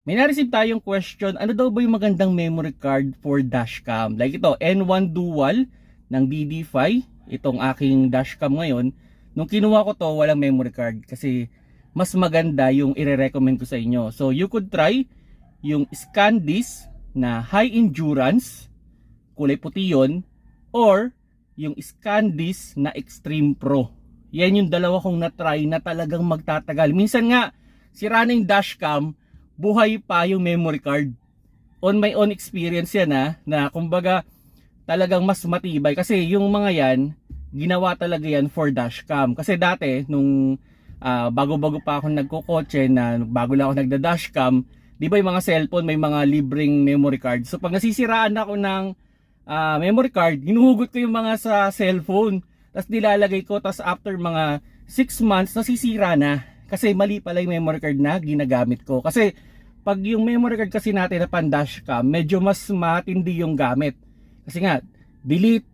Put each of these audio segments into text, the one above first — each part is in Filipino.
May na-receive tayong question, ano daw ba yung magandang memory card for dashcam? Like ito, N1 Dual ng DD5, itong aking dashcam ngayon. Nung kinuha ko to, walang memory card kasi mas maganda yung ire-recommend ko sa inyo. So you could try yung SanDisk na high endurance, kulay puti yun, or yung SanDisk na Extreme Pro. Yan yung dalawa kong na-try na talagang magtatagal. Minsan nga, sira na yung dashcam, buhay pa yung memory card. On my own experience yan na kumbaga talagang mas matibay. Kasi yung mga yan, ginawa talaga yan for dashcam. Kasi dati, nung bago-bago pa ako nagkukotse, na bago lang ako nagda-dashcam, di ba yung mga cellphone may mga libreng memory card. So pag nasisiraan ako ng memory card, hinuhugot ko yung mga sa cellphone. Tapos nilalagay ko, tapos after mga 6 months, nasisira na. Kasi mali pala yung memory card na ginagamit ko. Kasi pag yung memory card kasi natin na pan dashcam, medyo mas matindi yung gamit. Kasi nga, delete,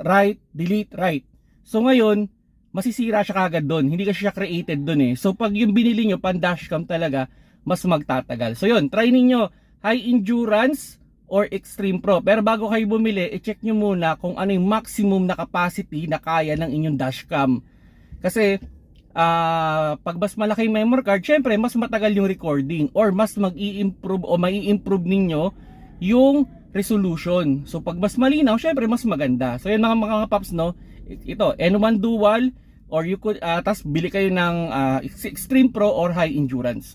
write, delete, write. So ngayon, masisira siya kagad doon. Hindi kasi siya created doon eh. So pag yung binili nyo pan dashcam talaga, mas magtatagal. So yun, try ninyo high endurance or Extreme Pro. Pero bago kayo bumili, i-check nyo muna kung ano yung maximum na capacity na kaya ng inyong dashcam. Kasi pag mas malaki yung memory card, syempre mas matagal yung recording or mas mag-i-improve o mai-improve ninyo yung resolution. So pag mas malinaw, syempre mas maganda. So yun mga paps, no, ito N1 Dual or you could tas bili kayo ng Extreme Pro or high endurance.